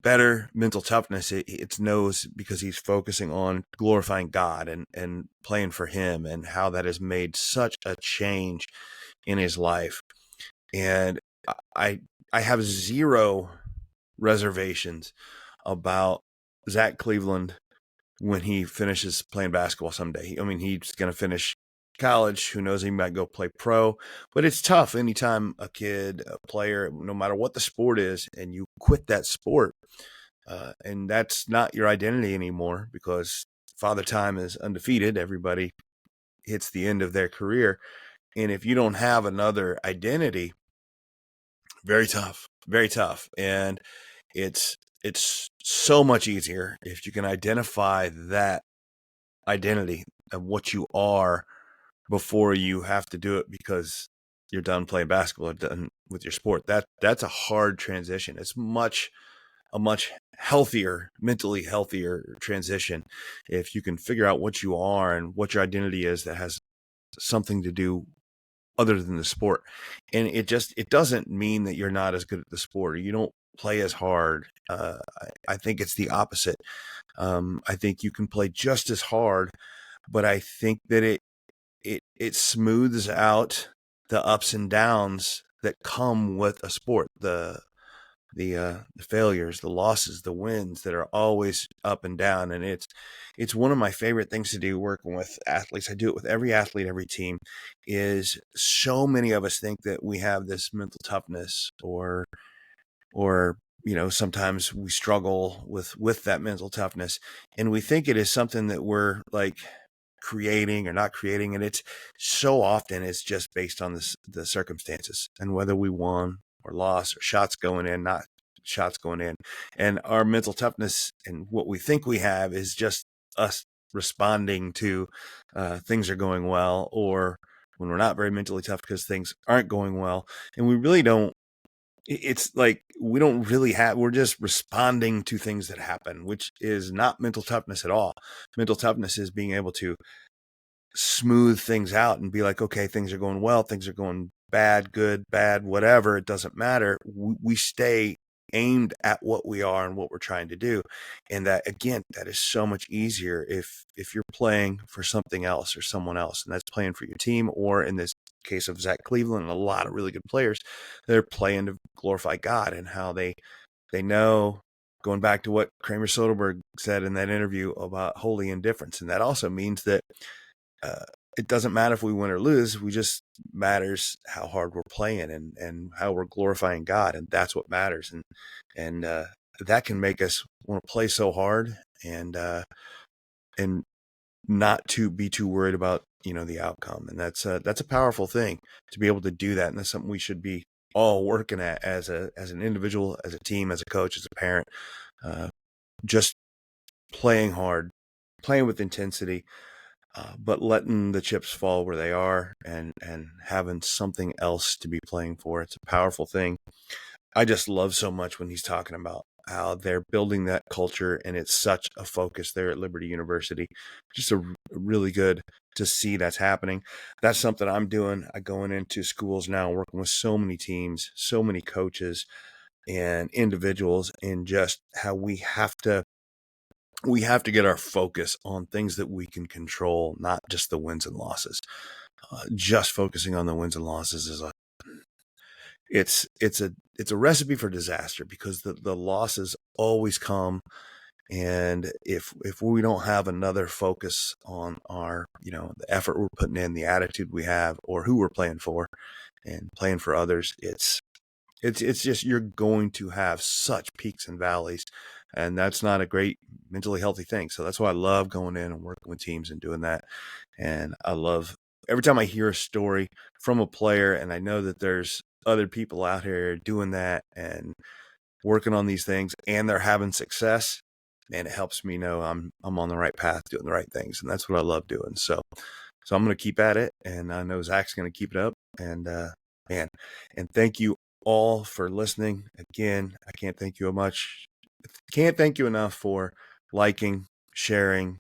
better mental toughness, it's knows because he's focusing on glorifying God and playing for him, and how that has made such a change in his life. And I have zero reservations about Zach Cleveland when he finishes playing basketball someday. I mean, he's going to finish college. Who knows? He might go play pro. But it's tough anytime a kid, a player, no matter what the sport is, and you quit that sport, and that's not your identity anymore, because Father Time is undefeated. Everybody hits the end of their career. And if you don't have another identity, very tough, very tough. And it's so much easier if you can identify that identity of what you are before you have to do it because you're done playing basketball or done with your sport. That's a hard transition. It's a much healthier, mentally healthier transition if you can figure out what you are and what your identity is that has something to do other than the sport. And it doesn't mean that you're not as good at the sport or you don't play as hard. I think it's the opposite. I think you can play just as hard, but I think that it smooths out the ups and downs that come with a sport, the failures, the losses, the wins that are always up and down. And it's one of my favorite things to do working with athletes. I do it with every athlete, every team. Is so many of us think that we have this mental toughness or sometimes we struggle with that mental toughness, and we think it is something that we're like creating or not creating. And it's so often it's just based on the circumstances and whether we won or lost or shots going in, not shots going in. And our mental toughness and what we think we have is just us responding to things are going well, or when we're not very mentally tough because things aren't going well. And we really don't, it's like we don't really have, we're just responding to things that happen, which is not mental toughness at all. Mental toughness is being able to smooth things out and be like, okay, things are going well, things are going bad, good, bad, whatever, it doesn't matter. We stay aimed at what we are and what we're trying to do. And that, again, that is so much easier if you're playing for something else or someone else, and that's playing for your team, or in this case of Zach Cleveland and a lot of really good players, they're playing to glorify God, and how they know, going back to what Kramer Soderbergh said in that interview about holy indifference. And that also means that it doesn't matter if we win or lose. We just matters how hard we're playing and how we're glorifying God. And that's what matters. And that can make us want to play so hard and not to be too worried about, the outcome. And that's a powerful thing to be able to do that. And that's something we should be all working at as an individual, as a team, as a coach, as a parent, just playing hard, playing with intensity, but letting the chips fall where they are and having something else to be playing for. It's a powerful thing. I just love so much when he's talking about how they're building that culture, and it's such a focus there at Liberty University. Just really good to see that's happening. That's something I'm doing. I'm going into schools now, working with so many teams, so many coaches and individuals, and just how we have to get our focus on things that we can control, not just the wins and losses. Just focusing on the wins and losses is it's a recipe for disaster, because the losses always come. And if we don't have another focus on our, the effort we're putting in, the attitude we have, or who we're playing for and playing for others, it's It's just, you're going to have such peaks and valleys, and that's not a great mentally healthy thing. So that's why I love going in and working with teams and doing that. And I love every time I hear a story from a player, and I know that there's other people out here doing that and working on these things, and they're having success, and it helps me know I'm on the right path, doing the right things. And that's what I love doing. So I'm going to keep at it, and I know Zach's going to keep it up. And and thank you all for listening. Again, I can't thank you much. Can't thank you enough for liking, sharing,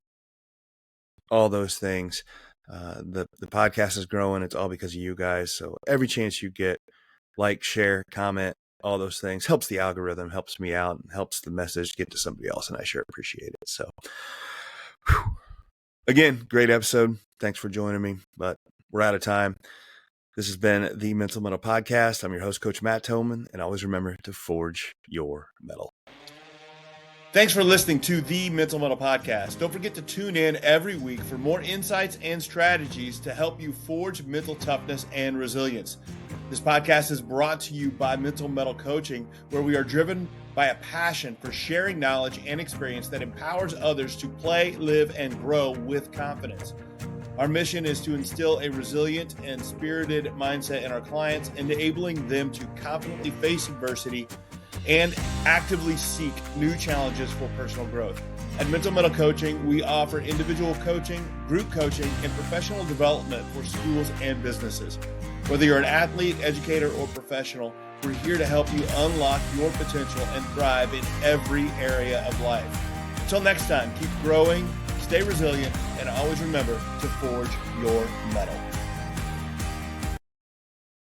all those things. The podcast is growing. It's all because of you guys. So every chance you get, like, share, comment, all those things helps the algorithm, helps me out, and helps the message get to somebody else. And I sure appreciate it. So again, great episode. Thanks for joining me, but we're out of time. This has been the Mental Mettle Podcast. I'm your host, Coach Matt Thomann, and always remember to forge your metal. Thanks for listening to the Mental Mettle Podcast. Don't forget to tune in every week for more insights and strategies to help you forge mental toughness and resilience. This podcast is brought to you by Mental Mettle Coaching, where we are driven by a passion for sharing knowledge and experience that empowers others to play, live, and grow with confidence. Our mission is to instill a resilient and spirited mindset in our clients, enabling them to confidently face adversity and actively seek new challenges for personal growth. At Mental Mettle Coaching, we offer individual coaching, group coaching, and professional development for schools and businesses. Whether you're an athlete, educator, or professional, we're here to help you unlock your potential and thrive in every area of life. Until next time, keep growing, stay resilient, and always remember to forge your metal.